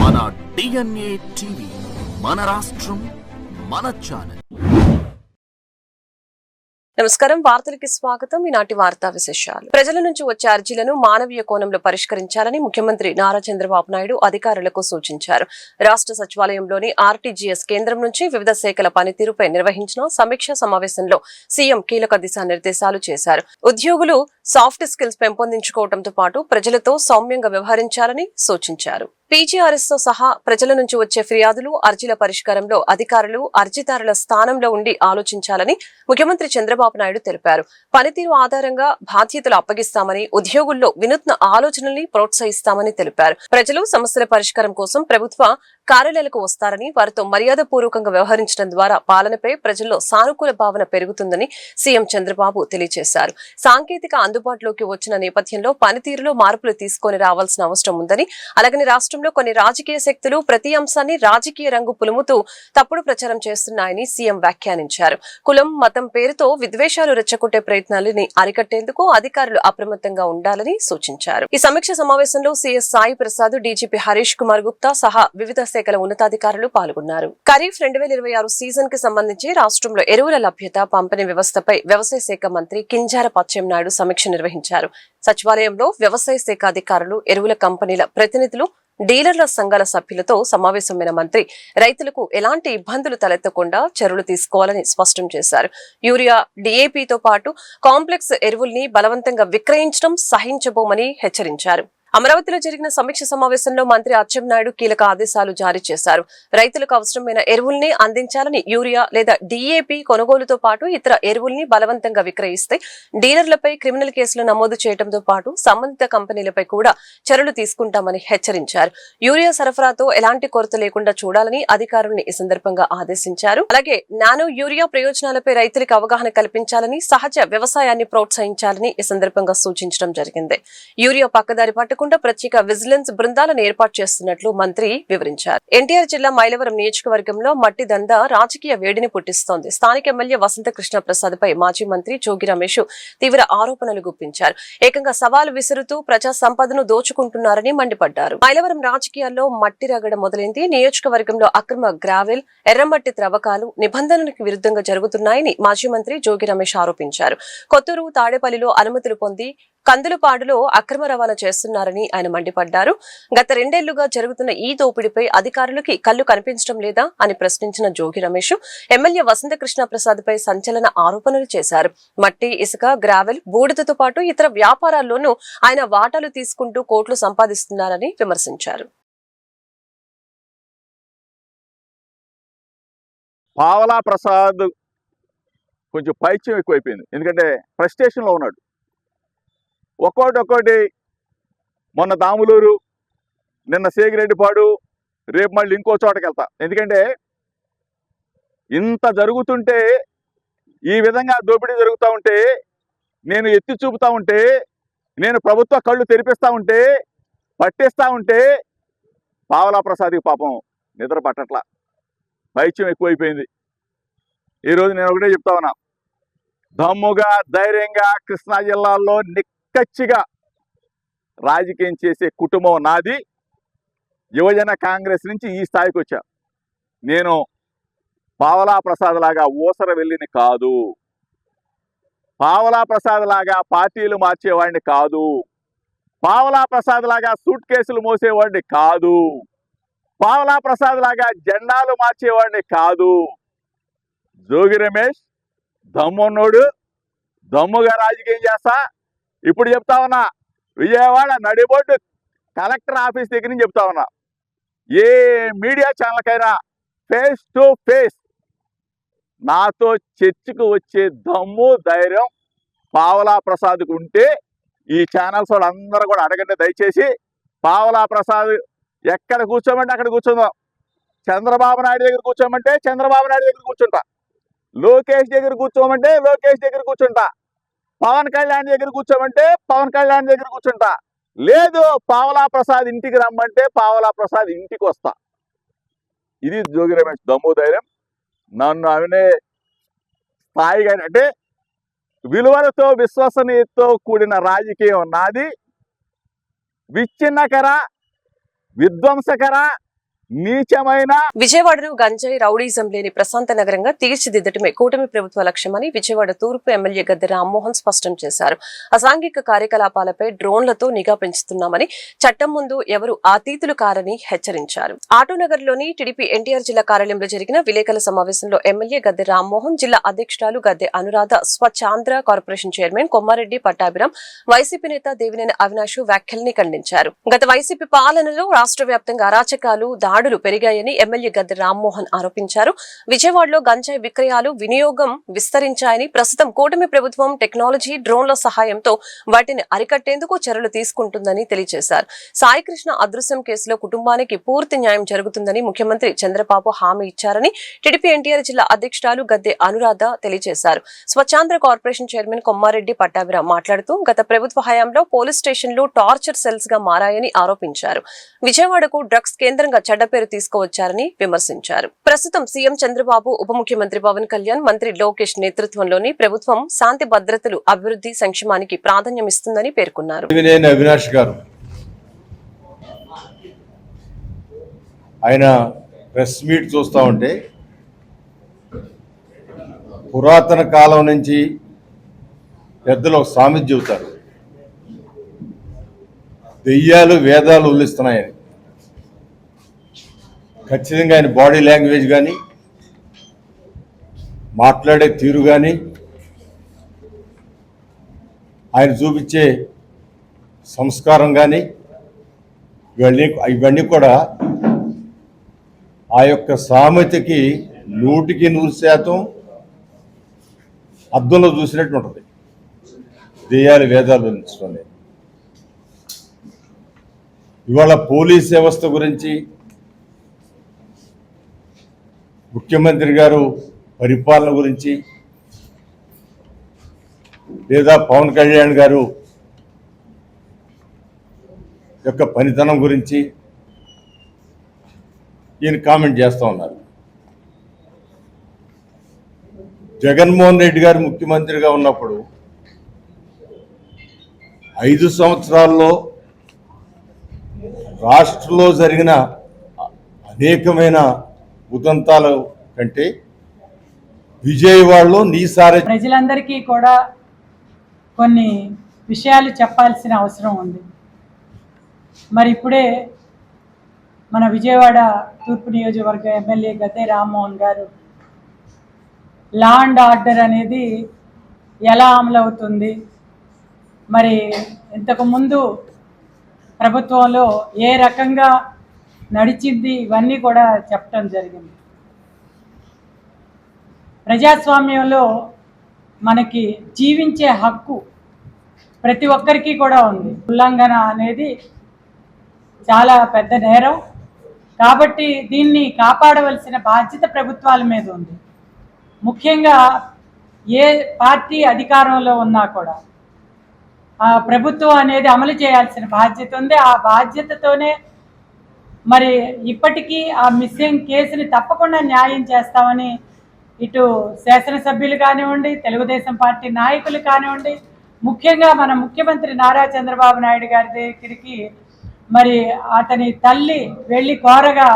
మన DNA TV, మన రాష్ట్రం, మన ఛానల్. నమస్కారం, వార్తలకి స్వాగతం. ఈనాటి వార్తా విశేషాలు. ప్రజల నుంచి వచ్చే అర్జీలను మానవీయ కోణంలో పరిష్కరించాలని ముఖ్యమంత్రి నారా చంద్రబాబు నాయుడు అధికారులకు సూచించారు. రాష్ట్ర సచివాలయంలోని RTGS కేంద్రం నుంచి వివిధ శాఖల పనితీరుపై నిర్వహించిన సమీక్షా సమావేశంలో సీఎం కీలక దిశానిర్దేశాలు చేశారు. ఉద్యోగులు సాఫ్ట్ స్కిల్స్ పెంపొందించుకోవడంతో పాటు ప్రజలతో సౌమ్యంగా వ్యవహరించాలని సూచించారు. PGRS తో సహా ప్రజల నుంచి వచ్చే ఫిర్యాదులు, అర్జీల పరిష్కారంలో అధికారులు అర్జీదారుల స్థానంలో ఉండి ఆలోచించాలని ముఖ్యమంత్రి చంద్రబాబు నాయుడు తెలిపారు. పనితీరు ఆధారంగా బాధ్యతలు అప్పగిస్తామని, ఉద్యోగుల్లో వినూత్న ఆలోచనల్ని ప్రోత్సహిస్తామని తెలిపారు. ప్రజలు సమస్యల పరిష్కారం కోసం ప్రభుత్వ కార్యాలయాలకు వస్తారని, వారితో మర్యాదపూర్వకంగా వ్యవహరించడం ద్వారా పాలనపై ప్రజల్లో సానుకూల భావన పెరుగుతుందని సీఎం చంద్రబాబు తెలియజేశారు. సాంకేతిక అందుబాటులోకి వచ్చిన నేపథ్యంలో పనితీరులో మార్పులు తీసుకొని రావాల్సిన అవసరం ఉందని, అలాగని రాష్ట్రంలో కొన్ని రాజకీయ శక్తులు ప్రతి అంశాన్ని రాజకీయ రంగు పులుముతూ తప్పుడు ప్రచారం చేస్తున్నాయని సీఎం వ్యాఖ్యానించారు. కులం, మతం పేరుతో విద్వేషాలు రెచ్చగొట్టే ప్రయత్నాలని అరికట్టేందుకు అధికారులు అప్రమత్తంగా ఉండాలని సూచించారు. ఈ సమీక్ష సమావేశంలో సీఎస్ సాయి ప్రసాద్, డీజీపీ హరీష్ కుమార్ గుప్తా సహా వివిధ శాఖల ఉన్నతాధికారులు పాల్గొన్నారు. ఖరీఫ్ 2026 సీజన్ కి సంబంధించి రాష్ట్రంలో ఎరువుల లభ్యత, పంపిణీ వ్యవస్థపై వ్యవసాయ శాఖ మంత్రి కింజారపు అచ్చెన్నాయుడు సమీక్ష నిర్వహించారు. సచివాలయంలో వ్యవసాయ శాఖ అధికారులు, ఎరువుల కంపెనీల ప్రతినిధులు, డీలర్ల సంఘాల సభ్యులతో సమావేశమైన మంత్రి రైతులకు ఎలాంటి ఇబ్బందులు తలెత్తకుండా చర్యలు తీసుకోవాలని స్పష్టం చేశారు. యూరియా, DAPతో పాటు కాంప్లెక్స్ ఎరువుల్ని బలవంతంగా విక్రయించడం సహించబోమని హెచ్చరించారు. అమరావతిలో జరిగిన సమీక్ష సమావేశంలో మంత్రి అచ్చెన్నాయుడు కీలక ఆదేశాలు జారీ చేశారు. రైతులకు అవసరమైన ఎరువుల్ని అందించాలని, యూరియా లేదా DAP కొనుగోలుతో పాటు ఇతర ఎరువుల్ని బలవంతంగా విక్రయిస్తే డీలర్లపై క్రిమినల్ కేసులు నమోదు చేయడంతో పాటు సంబంధిత కంపెనీలపై కూడా చర్యలు తీసుకుంటామని హెచ్చరించారు. యూరియా సరఫరాతో ఎలాంటి కొరత లేకుండా చూడాలని అధికారుల్ని ఈ సందర్భంగా ఆదేశించారు. అలాగే నానో యూరియా ప్రయోజనాలపై రైతులకు అవగాహన కల్పించాలని, సహజ వ్యవసాయాన్ని ప్రోత్సహించాలని ఈ సందర్భంగా సూచించడం జరిగింది. యూరియా పక్కదారి పట్టకుండా ప్రత్యేక విజిలెన్స్ బృందాలను ఏర్పాటు చేస్తున్నట్లు మంత్రి వివరించారు. ఎన్టీఆర్ జిల్లా మైలవరం నియోజకవర్గంలో మట్టి దంద రాజకీయ వేడిని పుట్టిస్తోంది. స్థానిక ఎమ్మెల్యే వసంత కృష్ణ ప్రసాద్ పై మాజీ మంత్రి జోగి రమేష్ తీవ్ర ఆరోపణలు గుప్పించారు. ఏకంగా సవాలు విసురుతూ ప్రజా సంపదను దోచుకుంటున్నారని మండిపడ్డారు. మైలవరం రాజకీయాల్లో మట్టి రగడ మొదలైంది. నియోజకవర్గంలో అక్రమ గ్రావెల్, ఎర్రమట్టి త్రవ్వకాలు నిబంధనలకు విరుద్ధంగా జరుగుతున్నాయని మాజీ మంత్రి జోగి రమేష్ ఆరోపించారు. కొత్తూరు, తాడేపల్లిలో అనుమతులు పొంది కందులపాడులో అక్రమ రవాణా చేస్తున్నారని ఆయన మండిపడ్డారు. గత 2 ఏళ్లుగా జరుగుతున్న ఈ దోపిడీపై అధికారులకి కళ్లు కనిపించడం లేదా అని ప్రశ్నించిన జోగి రమేష్ ఎమ్మెల్యే వసంత కృష్ణ ప్రసాద్ పై సంచలన ఆరోపణలు చేశారు. మట్టి, ఇసుక, గ్రావెల్, బూడిదతో పాటు ఇతర వ్యాపారాల్లోనూ ఆయన వాటాలు తీసుకుంటూ కోట్లు సంపాదిస్తున్నారని విమర్శించారు. పావలా ప్రసాద్ కొంచెం పైత్యం ఎక్కువైపోయింది. ఎందుకంటే ఫ్రస్ట్రేషన్ లో ఉన్నాడు. ఒక్కోటి మొన్న దాములూరు, నిన్న సేగిరెడ్డిపాడు, రేపు మళ్ళీ ఇంకో చోటకి వెళ్తా. ఎందుకంటే ఇంత జరుగుతుంటే, ఈ విధంగా దోపిడీ జరుగుతూ ఉంటే, నేను ఎత్తి చూపుతా ఉంటే, నేను ప్రభుత్వ కళ్ళు తెరిపిస్తూ ఉంటే, పట్టిస్తూ ఉంటే పావలా ప్రసాద్కి పాపం నిద్ర పట్టట్లా, పైత్యం ఎక్కువైపోయింది. ఈరోజు నేను ఒకటే చెప్తా ఉన్నా, దమ్ముగా ధైర్యంగా కృష్ణా జిల్లాలో నిక్కచ్చిగా రాజకీయం చేసే కుటుంబం నాది. యువజన కాంగ్రెస్ నుంచి ఈ స్థాయికి వచ్చా. నేను పావలా ప్రసాద్ లాగా ఊసర వెళ్ళిని కాదు, పావలా ప్రసాద్ లాగా పార్టీలు మార్చేవాడిని కాదు, పావలా ప్రసాద్ లాగా సూట్ కేసులు మోసేవాడిని కాదు, పావలా ప్రసాద్ లాగా జెండాలు మార్చేవాడిని కాదు. జోగి రమేష్ దమ్మున్నోడు, దమ్ముగా రాజకీయం చేస్తా. ఇప్పుడు చెప్తా ఉన్నా, విజయవాడ నడిబొడ్డు కలెక్టర్ ఆఫీస్ దగ్గర నుంచి చెప్తా ఉన్నా, ఏ మీడియా ఛానల్కైనా ఫేస్ టు ఫేస్ నాతో చర్చకు వచ్చే దమ్ము, ధైర్యం పావలా ప్రసాద్కు ఉంటే ఈ ఛానల్స్ వాళ్ళు అందరూ కూడా అడగండి దయచేసి. పావలా ప్రసాద్ ఎక్కడ కూర్చోమంటే అక్కడ కూర్చుందాం. చంద్రబాబు నాయుడు దగ్గర కూర్చోమంటే చంద్రబాబు నాయుడు దగ్గర కూర్చుంటా, లోకేష్ దగ్గర కూర్చోమంటే లోకేష్ దగ్గర కూర్చుంటా, పవన్ కళ్యాణ్ దగ్గర కూర్చోమంటే పవన్ కళ్యాణ్ దగ్గర కూర్చుంటా. లేదు పావలా ప్రసాద్ ఇంటికి రమ్మంటే పావలా ప్రసాద్ ఇంటికి వస్తా. ఇది జోగి రమేష్ దమ్ము, ధైర్యం. నన్ను అవనే స్థాయిగా అంటే విలువలతో విశ్వసనీయతతో కూడిన రాజకీయం నాది. విచ్ఛిన్నకర, విధ్వంసకర, నీచమైన విజయవాడను గంజాయి రౌడీజం లేని ప్రశాంత నగరంగా తీర్చిదిద్దటమే కూటమి ప్రభుత్వ లక్ష్యమని విజయవాడ తూర్పు ఎమ్మెల్యే గద్దె రామ్మోహన్ స్పష్టం చేశారు. అసాంఘిక కార్యకలాపాలపై డ్రోన్లతో నిఘా పెంచుతున్నామని, చట్టం ముందు ఎవరు అతీతులు కారని హెచ్చరించారు. ఆటోనగర్లోని టీడీపీ ఎన్టీఆర్ జిల్లా కార్యాలయంలో జరిగిన విలేకరుల సమావేశంలో ఎమ్మెల్యే గద్దె రామ్మోహన్, జిల్లా అధ్యక్షురాలు గద్దె అనురాధ, స్వచ్ఛాంధ్ర కార్పొరేషన్ చైర్మన్ కొమ్మారెడ్డి పట్టాభిరాం, వైసీపీ నేత దేవినేని అవినాష్ వ్యాఖ్యల్ని ఖండించారు. గత వైసీపీ పాలనలో రాష్ట్ర వ్యాప్తంగా అరాచకాలు, దాడులు పెరిగాయని ఎమ్మెల్యే గద్దె రామ్మోహన్ ఆరోపించారు. విజయవాడలో గంజాయి విక్రయాలు, వినియోగం విస్తరించాయని, ప్రస్తుతం కూటమి ప్రభుత్వం టెక్నాలజీ, డ్రోన్ల సహాయంతో వాటిని అరికట్టేందుకు చర్యలు తీసుకుంటుందని తెలియజేశారు. సాయికృష్ణ అదృశ్యం కేసులో కుటుంబానికి పూర్తి న్యాయం జరుగుతుందని ముఖ్యమంత్రి చంద్రబాబు హామీ ఇచ్చారని టీడీపీ ఎన్టీఆర్ జిల్లా అధ్యక్షురాలు గద్దె అనురాధ తెలియజేశారు. స్వచ్ఛాంధ్ర కార్పొరేషన్ చైర్మన్ కొమ్మారెడ్డి పట్టాభిరాం మాట్లాడుతూ గత ప్రభుత్వ హయాంలో పోలీస్ స్టేషన్లు టార్చర్ సెల్స్ గా మారాయని ఆరోపించారు. విజయవాడకు డ్రగ్స్ కేంద్రంగా చెడ్డ పేరు తీసుకువచ్చారని విమర్శించారు. ప్రస్తుతం సీఎం చంద్రబాబు, ఉప ముఖ్యమంత్రి పవన్ కళ్యాణ్, మంత్రి లోకేష్ నేతృత్వంలోని ప్రభుత్వం శాంతి భద్రతలు, అభివృద్ధి, సంక్షేమానికి ప్రాధాన్యమిస్తుందని పేర్కొన్నారు. అవినాష్ గారు ఆయన ప్రెస్ మీట్ చూస్తూ ఉంటే పురాతన కాలం నుంచి పెద్దలు ఒక సామెత చెబుతారు, దెయ్యాలు వేదాలు ఉల్లిస్తున్నాయని. ఖచ్చితంగా ఆయన బాడీ లాంగ్వేజ్ కానీ, మాట్లాడే తీరు కానీ, ఆయన చూపించే సంస్కారం కానీ ఇవన్నీ కూడా ఆ యొక్క సామెతకి 100% అద్దంలో చూసినట్టు ఉంటుంది. దెయ్యాలు వేదాలు ఉల్లించడం. ఇవాళ పోలీస్ వ్యవస్థ గురించి ముఖ్యమంత్రి గారు పరిపాలన గురించి, లేదా పవన్ కళ్యాణ్ గారు యొక్క పనితనం గురించి ఈయన కామెంట్ చేస్తూ ఉన్నారు. జగన్మోహన్ రెడ్డి గారు ముఖ్యమంత్రిగా ఉన్నప్పుడు 5 సంవత్సరాల్లో రాష్ట్రంలో జరిగిన అనేకమైన ఉదంతాల కంటే విజయవాడలో నీసారే ప్రజలందరికీ కూడా కొన్ని విషయాలు చెప్పాల్సిన అవసరం ఉంది. మరి ఇప్పుడే మన విజయవాడ తూర్పు నియోజకవర్గ ఎమ్మెల్యే గద్దె రామ్మోహన్ గారు లా అండ్ ఆర్డర్ అనేది ఎలా అమలవుతుంది, మరి ఇంతకుముందు ప్రభుత్వంలో ఏ రకంగా నడిచింది, ఇవన్నీ కూడా చెప్పడం జరిగింది. ప్రజాస్వామ్యంలో మనకి జీవించే హక్కు ప్రతి ఒక్కరికి కూడా ఉంది. ఉల్లంఘన అనేది చాలా పెద్ద నేరం. కాబట్టి దీన్ని కాపాడవలసిన బాధ్యత ప్రభుత్వాల మీద ఉంది. ముఖ్యంగా ఏ పార్టీ అధికారంలో ఉన్నా కూడా ఆ ప్రభుత్వం అనేది అమలు చేయాల్సిన బాధ్యత ఉంది. ఆ బాధ్యతతోనే మరి ఇప్పటికీ ఆ మిస్సింగ్ కేసుని తప్పకుండా న్యాయం చేస్తామని ఇటు శాసనసభ్యులు కానివ్వండి, తెలుగుదేశం పార్టీ నాయకులు కానివ్వండి, ముఖ్యంగా మన ముఖ్యమంత్రి నారా చంద్రబాబు నాయుడు గారి దగ్గరికి మరి అతని తల్లి వెళ్ళి కోరగా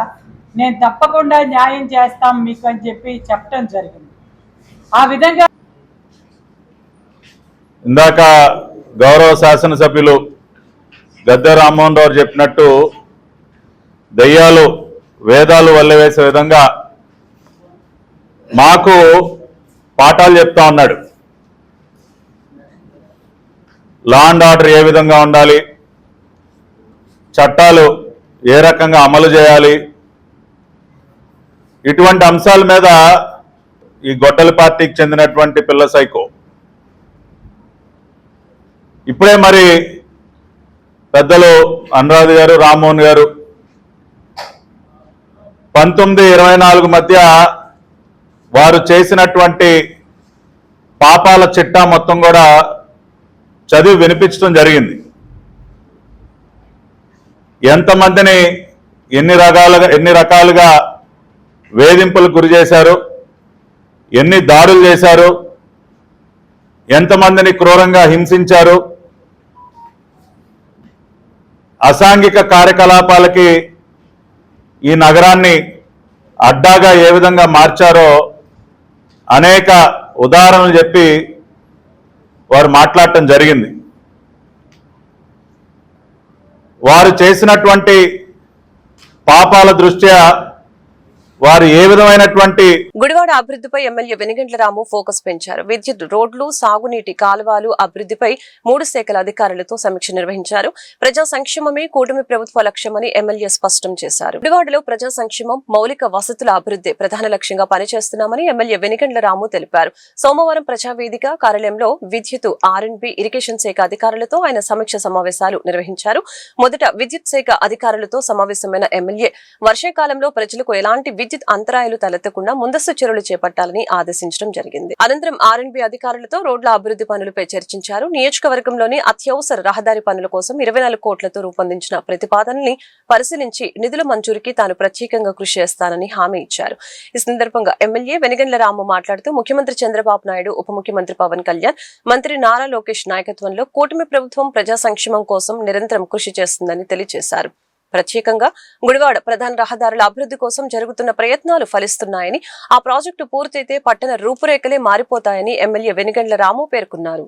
నేను తప్పకుండా న్యాయం చేస్తాం మీకు అని చెప్పి చెప్పడం జరిగింది. ఆ విధంగా ఇందాక గౌరవ శాసనసభ్యులు గద్దె రామ్మోహన్ రావు చెప్పినట్టు దయ్యాలు వేదాలు వల్లవేసే విధంగా మాకు పాఠాలు చెప్తా ఉన్నాడు. లా అండ్ ఆర్డర్ ఏ విధంగా ఉండాలి, చట్టాలు ఏ రకంగా అమలు చేయాలి, ఇటువంటి అంశాల మీద ఈ గొడ్డల పార్టీకి చెందినటువంటి పిల్ల సైకో ఇప్పుడే మరి పెద్దలు అనురాధ గారు, రామ్మోహన్ గారు 1924 మధ్య వారు చేసినటువంటి పాపాల చిట్టా మొత్తం కూడా చదివి వినిపించడం జరిగింది. ఎంతమందిని ఎన్ని రకాలుగా వేధింపులకు గురి చేశారు, ఎన్ని దాడులు చేశారు, ఎంతమందిని క్రూరంగా హింసించారు, అసాంఘిక కార్యకలాపాలకి ఈ నగరాన్ని అడ్డాగా ఏ విధంగా మార్చారో అనేక ఉదాహరణలు చెప్పి వారు మాట్లాడటం జరిగింది. వారు చేసినటువంటి పాపాల దృష్ట్యా వారు ఏ విధమైనటువంటి గుడివాడ అభివృద్ధిపై ఎమ్మెల్యే వెనిగండ్ల రాము ఫోకస్ పెంచారు. విద్యుత్, రోడ్లు, సాగునీటి కాలువలు అభివృద్ధిపై 3 శాఖల అధికారులతో సమీక్ష నిర్వహించారు. ప్రజా సంక్షేమమే కూటమి ప్రభుత్వ లక్ష్యమని ఎమ్మెల్యే స్పష్టం చేశారు. గుడివాడలో ప్రజా సంక్షేమం, మౌలిక వసతుల అభివృద్ధి ప్రధాన లక్ష్యంగా పనిచేస్తున్నామని ఎమ్మెల్యే వెనిగండ్ల రాము తెలిపారు. సోమవారం ప్రజావేదిక కార్యాలయంలో విద్యుత్, R&B, ఇరిగేషన్ శాఖ అధికారులతో ఆయన సమీక్ష సమావేశాలు నిర్వహించారు. మొదట విద్యుత్ శాఖ అధికారులతో సమావేశమైన ఎమ్మెల్యే వర్షాకాలంలో ప్రజలకు ఎలాంటి విద్యుత్ అంతరాయాలు తలెత్తకుండా ముందస్తు చర్యలు చేపట్టాలని ఆదేశించడం జరిగింది. అనంతరం R&B అధికారులతో రోడ్ల అభివృద్ధి పనులపై చర్చించారు. నియోజకవర్గంలోని అత్యవసర రహదారి పనుల కోసం 24 కోట్లతో రూపొందించిన ప్రతిపాదనల్ని పరిశీలించి నిధుల మంజూరికి తాను ప్రత్యేకంగా కృషి చేస్తానని హామీ ఇచ్చారు. ఈ సందర్భంగా ఎమ్మెల్యే వెనిగండ్ల రాము మాట్లాడుతూ ముఖ్యమంత్రి చంద్రబాబు నాయుడు, ఉప ముఖ్యమంత్రి పవన్ కళ్యాణ్, మంత్రి నారా లోకేష్ నాయకత్వంలో కూటమి ప్రభుత్వం ప్రజా సంక్షేమం కోసం నిరంతరం కృషి చేస్తుందని తెలియజేశారు. ప్రత్యేకంగా గుడివాడ ప్రధాన రహదారుల అభివృద్ధి కోసం జరుగుతున్న ప్రయత్నాలు ఫలిస్తున్నాయని, ఆ ప్రాజెక్టు పూర్తయితే పట్టణ రూపురేఖలే మారిపోతాయని ఎమ్మెల్యే వెనిగండ్ల రాము పేర్కొన్నారు.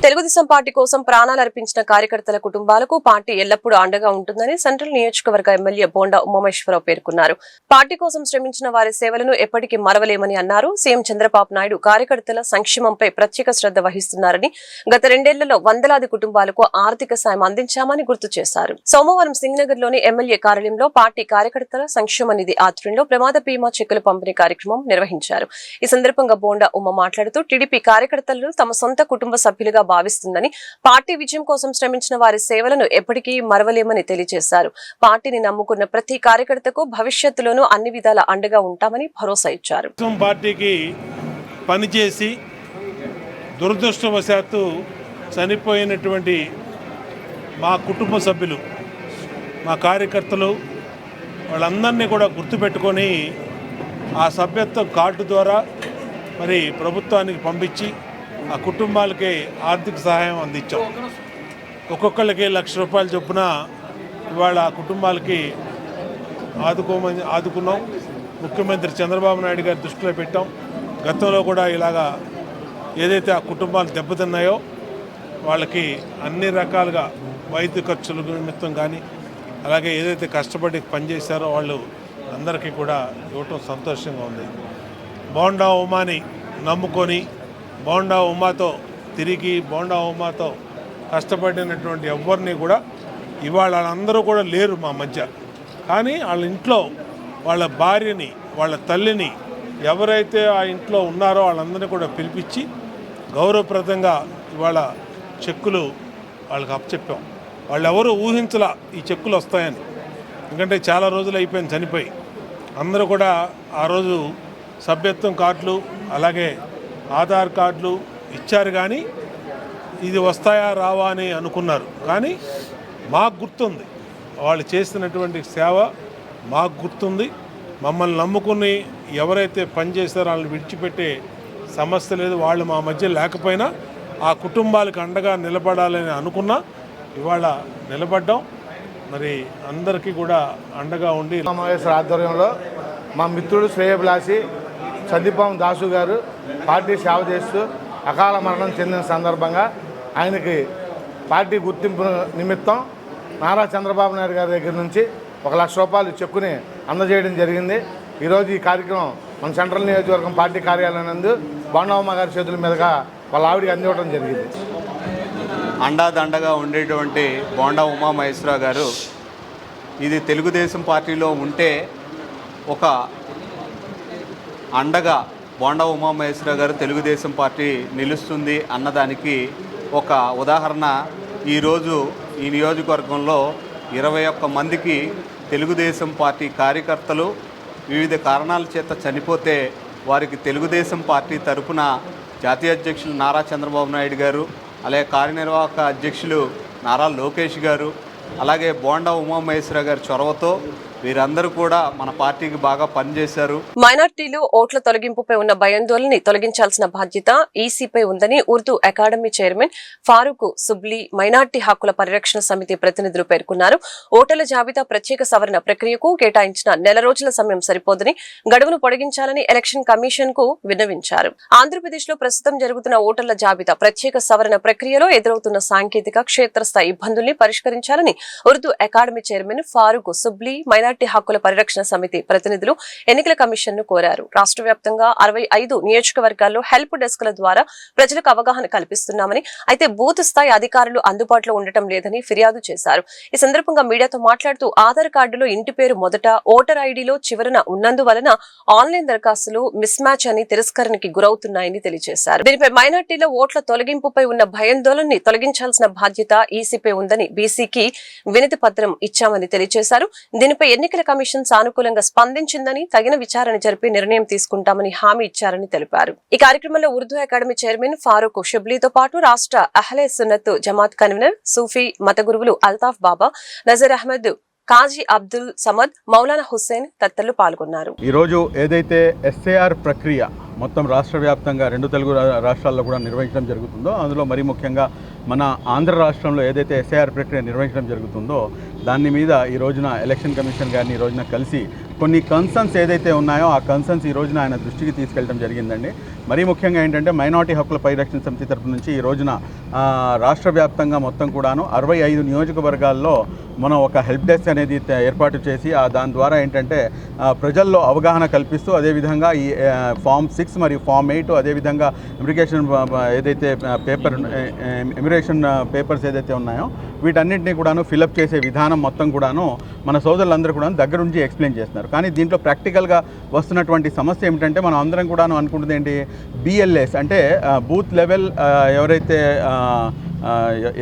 తెలుగుదేశం పార్టీ కోసం ప్రాణాలు అర్పించిన కార్యకర్తల కుటుంబాలకు పార్టీ ఎల్లప్పుడూ అండగా ఉంటుందని సెంట్రల్ నియోజకవర్గ ఎమ్మెల్యే బోండా ఉమామేశ్వరరావు పేర్కొన్నారు. పార్టీ కోసం శ్రమించిన వారి సేవలను ఎప్పటికీ మరవలేమని అన్నారు. సీఎం చంద్రబాబు నాయుడు కార్యకర్తల సంక్షేమంపై ప్రత్యేక శ్రద్ధ వహిస్తున్నారని, గత 2 ఏళ్లలో వందలాది కుటుంబాలకు ఆర్థిక సాయం అందించామని గుర్తు చేశారు. సోమవారం సింగనగర్ లోని ఎమ్మెల్యే కార్యాలయంలో పార్టీ కార్యకర్తల సంక్షేమ నిధి ఆధ్వర్యంలో ప్రమాద బీమా చెక్కుల పంపిణీ కార్యక్రమం నిర్వహించారు. ఈ సందర్భంగా బోండా ఉమ మాట్లాడుతూ టీడీపీ కార్యకర్తలను తమ సొంత కుటుంబ సభ్యులుగా భావిస్తుందని, పార్టీ విజయం కోసం శ్రమించిన వారి సేవలను ఎప్పటికీ మరవలేమని తెలియజేశారు. పార్టీని నమ్ముకున్న ప్రతి కార్యకర్తకు భవిష్యత్తులోనూ అన్ని విధాల అండగా ఉంటామని భరోసా ఇచ్చారు. పార్టీకి పనిచేసి దురదృష్టవశాత్తు చనిపోయినటువంటి మా కుటుంబ సభ్యులు, మా కార్యకర్తలు వాళ్ళందరినీ కూడా గుర్తుపెట్టుకొని ఆ సభ్యత్వ కార్డు ద్వారా మరి ప్రభుత్వానికి పంపించి ఆ కుటుంబాలకి ఆర్థిక సహాయం అందించాం. ఒక్కొక్కళ్ళకి ₹1,00,000 చొప్పున ఇవాళ ఆ కుటుంబాలకి ఆదుకున్నాం. ముఖ్యమంత్రి చంద్రబాబు నాయుడు గారి దృష్టిలో పెట్టాం. గతంలో కూడా ఇలాగా ఏదైతే ఆ కుటుంబాలు దెబ్బతిన్నాయో వాళ్ళకి అన్ని రకాలుగా వైద్య ఖర్చుల నిమిత్తం కానీ, అలాగే ఏదైతే కష్టపడి పనిచేశారో వాళ్ళు అందరికీ కూడా ఇవ్వటం సంతోషంగా ఉంది. బోండా ఉమాని నమ్ముకొని బోండా ఉమాతో తిరిగి బోండా ఉమాతో కష్టపడినటువంటి ఎవరిని కూడా ఇవాళ వాళ్ళందరూ కూడా లేరు మా మధ్య. కానీ వాళ్ళ ఇంట్లో వాళ్ళ భార్యని, వాళ్ళ తల్లిని ఎవరైతే ఆ ఇంట్లో ఉన్నారో వాళ్ళందరినీ కూడా పిలిపించి గౌరవప్రదంగా ఇవాళ చెక్కులు వాళ్ళకి అప్పచెప్పాం. వాళ్ళు ఎవరు ఊహించలా ఈ చెక్కులు వస్తాయని. ఎందుకంటే చాలా రోజులు అయిపోయింది చనిపోయి. అందరూ కూడా ఆ రోజు సభ్యత్వం కార్డులు, అలాగే ఆధార్ కార్డులు ఇచ్చారు. కానీ ఇది వస్తాయా రావా అని అనుకున్నారు. కానీ మాకు గుర్తుంది, వాళ్ళు చేసినటువంటి సేవ మాకు గుర్తుంది. మమ్మల్ని నమ్ముకుని ఎవరైతే పనిచేస్తారో వాళ్ళని విడిచిపెట్టే సమస్య లేదు. వాళ్ళు మా మధ్య లేకపోయినా ఆ కుటుంబాలకు అండగా నిలబడాలని అనుకున్నా ఇవాళ నిలబడ్డాం. మరి అందరికీ కూడా అండగా ఉండి సమావేశ ఆధ్వర్యంలో మా మిత్రుడు శ్రేయభిలాషి సందీపం దాసు గారు పార్టీ సేవ చేస్తూ అకాల మరణం చెందిన సందర్భంగా ఆయనకి పార్టీ గుర్తింపు నిమిత్తం నారా చంద్రబాబు నాయుడు గారి దగ్గర నుంచి ₹1,00,000 చెక్కుని అందజేయడం జరిగింది. ఈరోజు ఈ కార్యక్రమం మన సెంట్రల్ నియోజకవర్గం పార్టీ కార్యాలయం నందు బోండా ఉమ్మ గారి చేతుల మీదుగా వాళ్ళ ఆవిడికి అందివ్వడం జరిగింది. అండాదండగా ఉండేటువంటి బోండా ఉమామహేశ్వరరావు గారు ఇది తెలుగుదేశం పార్టీలో ఉంటే ఒక అండగా బోండా ఉమామహేశ్వరరావు గారు తెలుగుదేశం పార్టీ నిలుస్తుంది అన్నదానికి ఒక ఉదాహరణ ఈరోజు ఈ నియోజకవర్గంలో 21 మందికి తెలుగుదేశం పార్టీ కార్యకర్తలు వివిధ కారణాల చేత చనిపోతే వారికి తెలుగుదేశం పార్టీ తరపున జాతీయ అధ్యక్షులు నారా చంద్రబాబు నాయుడు గారు, అలాగే కార్యనిర్వాహక అధ్యక్షులు నారా లోకేష్ గారు, అలాగే బోండా ఉమామహేశ్వరరావు గారి చొరవతో వీరందరూ కూడా మన పార్టీకి బాగా పనిచేశారు. మైనార్టీలు ఓట్ల తొలగింపుపై ఉన్న భయాందోళనని తొలగించాల్సిన బాధ్యత ఈసీపై ఉందని ఉర్దూ అకాడమీ చైర్మన్ ఫారూక్ సుబ్లీ మైనార్టీ హక్కుల పరిరక్షణ సమితి ప్రతినిధులు పేర్కొన్నారు. ఓటర్ల జాబితా ప్రత్యేక సవరణ ప్రక్రియకు కేటాయించిన నెల రోజుల సమయం సరిపోదని గడువును పొడిగించాలని ఎలక్షన్ కమిషన్ కు విన్నవించారు. ఆంధ్రప్రదేశ్ లో ప్రస్తుతం జరుగుతున్న ఓటర్ల జాబితా ప్రత్యేక సవరణ ప్రక్రియలో ఎదురవుతున్న సాంకేతిక క్షేత్రస్థాయి ఇబ్బందుల్ని పరిష్కరించాలని ఉర్దూ అకాడమీ చైర్మన్ ఫారూక్ సుబ్లీ మైనార్టీ హక్కుల పరిరక్షణ సమితి ప్రతినిధులు ఎన్నికల కమిషన్ ను కోరారు. రాష్ట్ర వ్యాప్తంగా 65 నియోజకవర్గాల్లో హెల్ప్ డెస్క్ల ద్వారా ప్రజలకు అవగాహన కల్పిస్తున్నామని, అయితే బూత్ స్థాయి అధికారులు అందుబాటులో ఉండటం లేదని ఫిర్యాదు చేశారు. ఈ సందర్భంగా మీడియాతో మాట్లాడుతూ ఆధార్ కార్డులో ఇంటి పేరు మొదట, ఓటర్ ఐడీలో చివరన ఉన్నందువలన ఆన్లైన్ దరఖాస్తులు మిస్ మ్యాచ్ అని తిరస్కరణకి గురవుతున్నాయని తెలియజేశారు. దీనిపై మైనార్టీల ఓట్ల తొలగింపుపై ఉన్న భయాందోళనని తొలగించాల్సిన బాధ్యత ఈసీపై ఉందని బీసీకి వినతి పత్రం ఇచ్చామని తెలియజేశారు. దీనిపై ఎన్నికల కమిషన్ సానుకూలంగా స్పందించిందని, తగిన విచారణ జరిపి నిర్ణయం తీసుకుంటామని హామీ ఇచ్చారని తెలిపారు. ఈ కార్యక్రమంలో ఉర్దూ అకాడమీ చైర్మన్ ఫారూక్ షుబ్లీతో పాటు రాష్ట్ర అహ్లే సున్నత్ జమాత్ కన్వీనర్ సూఫీ మత గురువులు అల్తాఫ్ బాబా, నజర్ అహ్మద్, కాజీ అబ్దుల్ సమద్, మౌలానా హుస్సేన్ తదితరులు పాల్గొన్నారు. ఈరోజు ఏదైతే ఎస్ఏఆర్ ప్రక్రియ మొత్తం రాష్ట్ర వ్యాప్తంగా 2 తెలుగు రాష్ట్రాల్లో కూడా నిర్వహించడం జరుగుతుందో, అందులో మరీ ముఖ్యంగా మన ఆంధ్ర రాష్ట్రంలో ఏదైతే ఎస్ఐఆర్ ప్రక్రియ నిర్వహించడం జరుగుతుందో దాని మీద ఈ రోజున ఎలక్షన్ కమిషన్ గారిని ఈ రోజున కలిసి కొన్ని కన్సర్న్స్ ఏదైతే ఉన్నాయో ఆ కన్సర్న్స్ ఈ రోజున ఆయన దృష్టికి తీసుకెళ్ళడం జరిగిందండి. మరీ ముఖ్యంగా ఏంటంటే మైనారిటీ హక్కుల పరిరక్షణ సమితి తరపు నుంచి ఈ రోజున రాష్ట్ర వ్యాప్తంగా మొత్తం కూడాను 65 నియోజకవర్గాల్లో మనం ఒక హెల్ప్ డెస్క్ అనేది ఏర్పాటు చేసి దాని ద్వారా ఏంటంటే ప్రజల్లో అవగాహన కల్పిస్తూ, అదేవిధంగా ఈ ఫామ్ 6 మరియు ఫామ్ 8, అదేవిధంగా ఇమిగ్రేషన్ ఏదైతే ఇమిగ్రేషన్ పేపర్స్ ఏదైతే ఉన్నాయో వీటన్నింటినీ కూడాను ఫిలప్ చేసే విధానం మొత్తం కూడాను మన సోదరులందరూ కూడా దగ్గర నుంచి ఎక్స్ప్లెయిన్ చేస్తున్నారు. కానీ దీంట్లో ప్రాక్టికల్గా వస్తున్నటువంటి సమస్య ఏమిటంటే మనం అందరం కూడాను అనుకుంటుంది ఏంటి, బిఎల్ఎస్ అంటే బూత్ లెవెల్ ఎవరైతే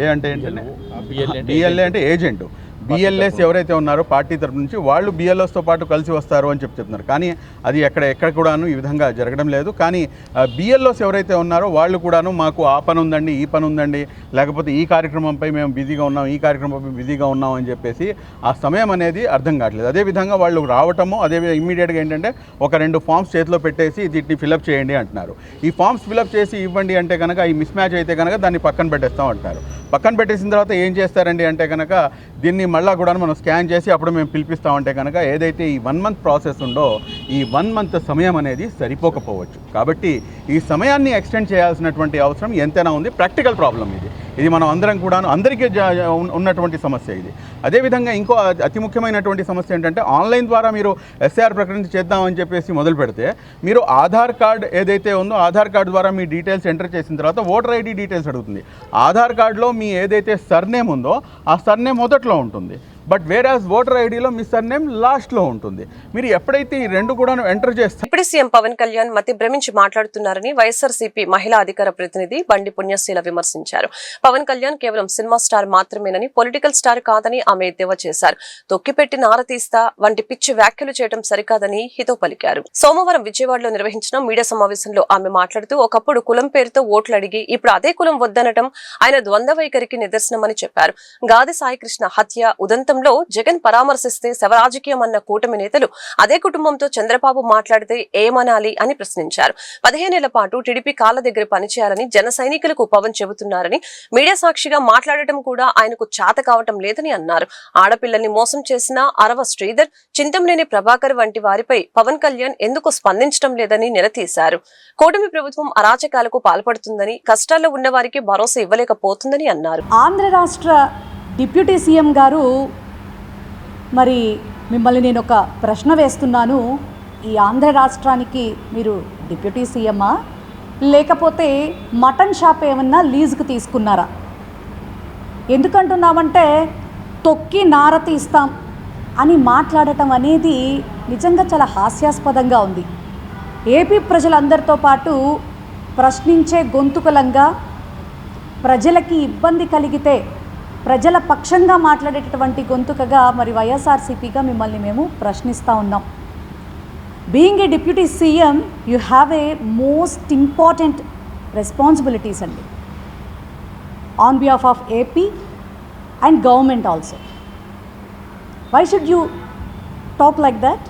ఏ అంటే ఏంటంటే బిఎల్ఏ అంటే ఏజెంటు, బిఎల్ఎస్ ఎవరైతే ఉన్నారో పార్టీ తరపు నుంచి వాళ్ళు బిఎల్ఎస్తో పాటు కలిసి వస్తారు అని చెప్తున్నారు. కానీ అది ఎక్కడ కూడాను ఈ విధంగా జరగడం లేదు. కానీ బిఎల్ఎస్ ఎవరైతే ఉన్నారో వాళ్ళు కూడాను మాకు ఆ పని ఉందండి, ఈ పని ఉందండి, లేకపోతే ఈ కార్యక్రమంపై మేము బిజీగా ఉన్నాం, ఈ కార్యక్రమంపై బిజీగా ఉన్నాం అని చెప్పేసి ఆ సమయం అనేది అర్థం కావట్లేదు. అదేవిధంగా వాళ్ళు రావటము, అదేవిధంగా ఇమ్మీడియట్గా ఏంటంటే ఒక 2 ఫామ్స్ చేతిలో పెట్టేసి దీన్ని ఫిలప్ చేయండి అంటున్నారు. ఈ ఫామ్స్ ఫిలప్ చేసి ఇవ్వండి అంటే కనుక ఈ మిస్ మ్యాచ్ అయితే కనుక దాన్ని పక్కన పెట్టేస్తాం అంటున్నారు. పక్కన పెట్టేసిన తర్వాత ఏం చేస్తారండి అంటే కనుక దీన్ని మళ్ళీ కూడా మనం స్కాన్ చేసి అప్పుడు మేము పిలిపిస్తామంటే కనుక ఏదైతే ఈ 1 మంత్ ప్రాసెస్ ఉందో ఈ 1 మంత్ సమయం అనేది సరిపోకపోవచ్చు. కాబట్టి ఈ సమయాన్ని ఎక్స్టెండ్ చేయాల్సినటువంటి అవసరం ఎంతైనా ఉంది. ప్రాక్టికల్ ప్రాబ్లం ఇది మనం అందరం కూడా అందరికీ ఉన్నటువంటి సమస్య ఇది. అదేవిధంగా ఇంకో అతి ముఖ్యమైనటువంటి సమస్య ఏంటంటే ఆన్లైన్ ద్వారా మీరు ఎస్ఐఆర్ ప్రకటన చేద్దామని చెప్పేసి మొదలు పెడితే మీరు ఆధార్ కార్డ్ ఏదైతే ఉందో ఆధార్ కార్డు ద్వారా మీ డీటెయిల్స్ ఎంటర్ చేసిన తర్వాత ఓటర్ ఐడి డీటెయిల్స్ అడుగుతుంది. ఆధార్ కార్డులో మీ ఏదైతే సర్నేమ్ ఉందో ఆ సర్నేమ్ మొదట్లో ఉంటుంది, but whereas voter ఐడిలో me surname లాస్ట్లో ఉంటుంది. మీరు ఎప్పుడైతే ఈ 2 కూడా ఎంటర్ చేస్తారు. డిప్యూటీ సీఎం పవన్ కళ్యాణ్ మతి భ్రమించి మాట్లాడుతున్నారని వైఎస్ఆర్సీపీ మహిళా అధికార ప్రతినిధి బండి పుణ్యశీల విమర్శించారు. పవన్ కళ్యాణ్ కేవలం సినిమా స్టార్ మాత్రమేనని, పొలిటికల్ స్టార్ కాదని ఆమె ఎద్దేవా చేశారు. తొక్కిపెట్టి నారతీస్తా వంటి పిచ్చి వ్యాఖ్యలు చేయడం సరికాదని హితో పలికారు. సోమవారం విజయవాడలో నిర్వహించిన మీడియా సమావేశంలో ఆమె మాట్లాడుతూ ఒకప్పుడు కులం పేరుతో ఓట్లు అడిగి ఇప్పుడు అదే కులం వద్దనటం ఆయన ద్వంద్వ వైఖరికి నిదర్శనమని చెప్పారు. గాది సాయికృష్ణ హత్య ఉదంతం జగన్ పరామర్శిస్తే శవరాజకీయం అన్న కూటమి నేతలు అదే కుటుంబంతో చంద్రబాబు మాట్లాడితే ఏమనాలి అని ప్రశ్నించారు. 15 ఏళ్ల పాటు టీడీపీ కాళ్ళ దగ్గర పనిచేయాలని జన సైనికులకు పవన్ చెబుతున్నారని, మీడియా సాక్షిగా మాట్లాడటం కూడా ఆయనకు చేత కావటం లేదని అన్నారు. ఆడపిల్లల్ని మోసం చేసిన అరవ శ్రీధర్, చింతమనేని ప్రభాకర్ వంటి వారిపై పవన్ కళ్యాణ్ ఎందుకు స్పందించడం లేదని నిలదీశారు. కూటమి ప్రభుత్వం అరాచకాలకు పాల్పడుతుందని, కష్టాల్లో ఉన్న వారికి భరోసా ఇవ్వలేకపోతుందని అన్నారు. ఆంధ్ర రాష్ట్ర డిప్యూటీ సీఎం గారు, మరి మిమ్మల్ని నేను ఒక ప్రశ్న వేస్తున్నాను. ఈ ఆంధ్ర రాష్ట్రానికి మీరు డిప్యూటీ సీఎమ్మా, లేకపోతే మటన్ షాప్ ఏమన్నా లీజుకు తీసుకున్నారా? ఎందుకంటున్నామంటే తొక్కి నార తీస్తాం అని మాట్లాడటం అనేది నిజంగా చాలా హాస్యాస్పదంగా ఉంది. ఏపీ ప్రజలందరితో పాటు ప్రశ్నించే గొంతుకలంగా, ప్రజలకి ఇబ్బంది కలిగితే ప్రజల పక్షంగా మాట్లాడేటటువంటి గొంతుకగా మరి వైఎస్ఆర్సీపీగా మిమ్మల్ని మేము ప్రశ్నిస్తూ ఉన్నాం. Being a deputy CM you have a most important responsibilities అండి on behalf of AP and government also. Why should you talk like that?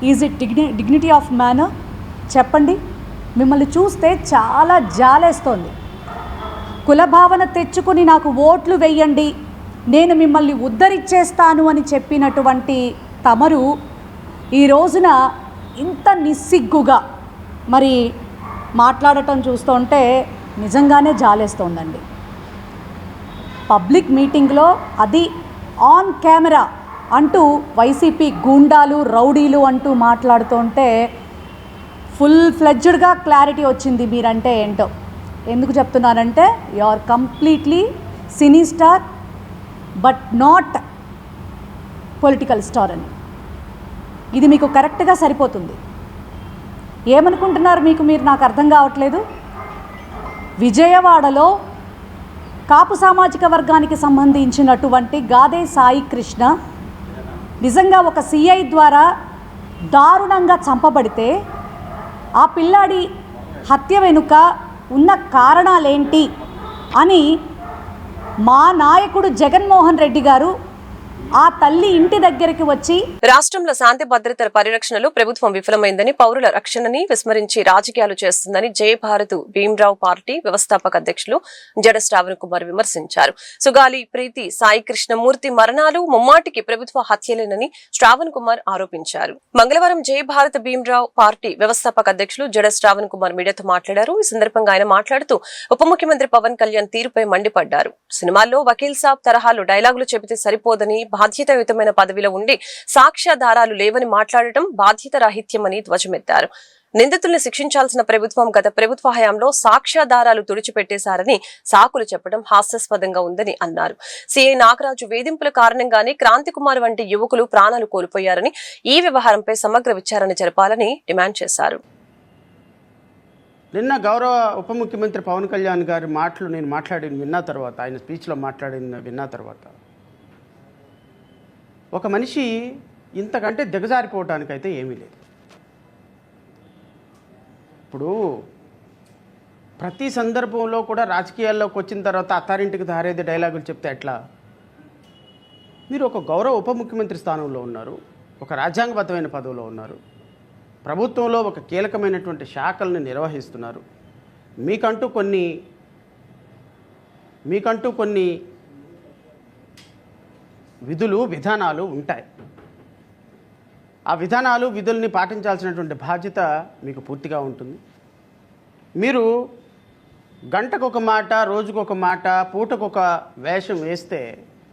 Is it dignity of manner? చెప్పండి. మిమ్మల్ని చూస్తే చాలా జాలేస్తోంది. కులభావన తెచ్చుకుని నాకు ఓట్లు వెయ్యండి, నేను మిమ్మల్ని ఉద్ధరించేస్తాను అని చెప్పినటువంటి తమరు ఈ రోజున ఇంత నిస్సిగ్గుగా మరి మాట్లాడటం చూస్తుంటే నిజంగానే జాలేస్తోందండి. పబ్లిక్ మీటింగ్లో అది ఆన్ కెమెరా అంటూ వైసీపీ గూండాలు రౌడీలు అంటూ మాట్లాడుతుంటే ఫుల్ ఫ్లెడ్జ్డ్గా క్లారిటీ వచ్చింది మీరంటే ఏంటో. ఎందుకు చెప్తున్నానంటే you are completely cine star but not political star అని. ఇది మీకు కరెక్ట్గా సరిపోతుంది. ఏమనుకుంటున్నారు మీరు నాకు అర్థం కావట్లేదు. విజయవాడలో కాపు సామాజిక వర్గానికి సంబంధించినటువంటి గాదే సాయి కృష్ణ నిజంగా ఒక సిఐ ద్వారా దారుణంగా చంపబడితే ఆ పిల్లాడి హత్య వెనుక ఉన్న కారణాలేంటి అని మా నాయకుడు జగన్మోహన్ రెడ్డి గారు ఆ తల్లి ఇంటి దగ్గరికి వచ్చి రాష్ట్రంలో శాంతి భద్రతల పరిరక్షణలో ప్రభుత్వం విఫలమైందని, పౌరుల రక్షణని విస్మరించి రాజకీయాలు చేస్తుందని జై భారత్ భీమ్రావ్ పార్టీ వ్యవస్థాపక అధ్యక్షులు జడ శ్రావణ్ కుమార్ విమర్శించారు. సుగాలి ప్రీతి సాయి కృష్ణమూర్తి మరణాలు ముమ్మాటికి ప్రభుత్వ హత్యలేనని శ్రావణ్ కుమార్ ఆరోపించారు. మంగళవారం జై భారత్ భీమ్రావ్ పార్టీ వ్యవస్థాపక అధ్యక్షులు జడ శ్రావణ్ కుమార్ మీడియాతో మాట్లాడారు. ఈ సందర్భంగా ఆయన మాట్లాడుతూ ఉప ముఖ్యమంత్రి పవన్ కళ్యాణ్ తీరుపై మండిపడ్డారు. సినిమాల్లో వకీల్ సాబ్ తరహాలో డైలాగులు చెబితే సరిపోదని, బాధ్యతాయుతమైన పదవిలో ఉండి సాక్ష్యాధారాలు లేవని మాట్లాడటం బాధ్యత రాహిత్యమని ధ్వజమెత్తారు. నిందితుల్ని శిక్షించాల్సిన ప్రభుత్వం గత ప్రభుత్వ హయాంలో సాక్ష్యాధారాలు తుడిచిపెట్టేశారని సాకులు చెప్పడం హాస్యాస్పదంగా ఉందని అన్నారు. సిఐ నాగరాజు వేధింపుల కారణంగానే క్రాంతి కుమార్ వంటి యువకులు ప్రాణాలు కోల్పోయారని, ఈ వ్యవహారంపై సమగ్ర విచారణ జరపాలని డిమాండ్ చేశారు. నిన్న గౌరవ ఉప ముఖ్యమంత్రి పవన్ కళ్యాణ్ గారి మాటలు నేను విన్న తర్వాత, ఆయన స్పీచ్లో విన్న తర్వాత ఒక మనిషి ఇంతకంటే దిగజారిపోవటానికైతే ఏమీ లేదు. ఇప్పుడు ప్రతి సందర్భంలో కూడా రాజకీయాల్లోకి వచ్చిన తర్వాత అత్తారింటికి దారేది డైలాగులు చెప్తే ఎట్లా? మీరు ఒక గౌరవ ఉప ముఖ్యమంత్రి స్థానంలో ఉన్నారు, ఒక రాజ్యాంగబద్ధమైన పదవిలో ఉన్నారు, ప్రభుత్వంలో ఒక కీలకమైనటువంటి శాఖలను నిర్వహిస్తున్నారు. మీకంటూ కొన్ని విధులు విధానాలు ఉంటాయి. ఆ విధానాలు విధుల్ని పాటించాల్సినటువంటి బాధ్యత మీకు పూర్తిగా ఉంటుంది. మీరు గంటకొక మాట, రోజుకొక మాట, పూటకొక వేషం వేస్తే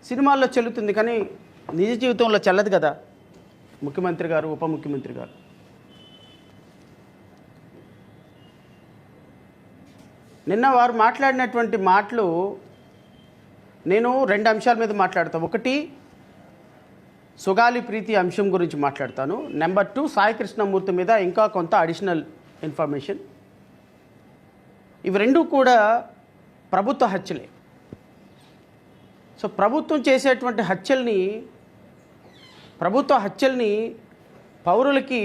సినిమాల్లో చెల్లుతుంది, కానీ నిజ జీవితంలో చెల్లదు కదా ముఖ్యమంత్రి గారు, ఉప ముఖ్యమంత్రి గారు. నిన్న వారు మాట్లాడినటువంటి మాటలు నేను 2 అంశాల మీద మాట్లాడతాను. ఒకటి సుగాలి ప్రీతి అంశం గురించి మాట్లాడతాను. నెంబర్ 2 సాయి కృష్ణమూర్తి మీద ఇంకా కొంత అడిషనల్ ఇన్ఫర్మేషన్. ఇవి రెండు కూడా ప్రభుత్వ హత్యలే. సో ప్రభుత్వం చేసేటువంటి ప్రభుత్వ హత్యల్ని పౌరులకి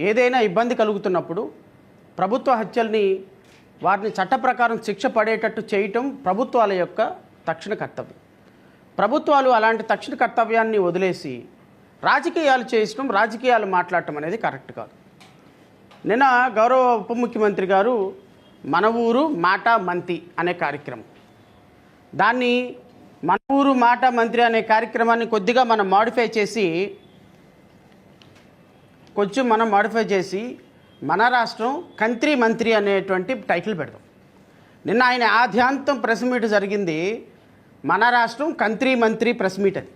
ఏదైనా ఇబ్బంది కలుగుతున్నప్పుడు ప్రభుత్వ హత్యల్ని వారిని చట్ట ప్రకారం శిక్ష పడేటట్టు చేయటం ప్రభుత్వాల యొక్క తక్షణ కర్తవ్యం. ప్రభుత్వాలు అలాంటి తక్షణ కర్తవ్యాన్ని వదిలేసి రాజకీయాలు చేయడం, రాజకీయాలు మాట్లాడటం అనేది కరెక్ట్ కాదు. నిన్న గౌరవ ఉప ముఖ్యమంత్రి గారు మన ఊరు మాట మంతి అనే కార్యక్రమం, దాన్ని మన ఊరు మాట మంత్రి అనే కార్యక్రమాన్ని కొద్దిగా మనం మాడిఫై చేసి మన రాష్ట్రం కంత్రి మంత్రి అనేటువంటి టైటిల్ పెడతాం. నిన్న ఆయన ఆద్యాంతం ప్రెస్ మీట్ జరిగింది మన రాష్ట్రం కంత్రి మంత్రి ప్రెస్ మీట్. అది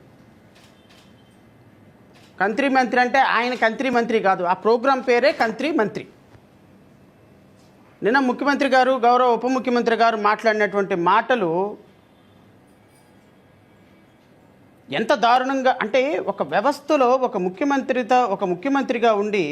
కంత్రి మంత్రి అంటే ఆయన కంత్రి మంత్రి కాదు, ఆ ప్రోగ్రాం పేరే కంత్రి మంత్రి. నిన్న ముఖ్యమంత్రి గారు, గౌరవ ఉప ముఖ్యమంత్రి గారు మాట్లాడినటువంటి మాటలు ఎంత దారుణంగా అంటే, ఒక వ్యవస్థలో ఒక ముఖ్యమంత్రిగా ఉండి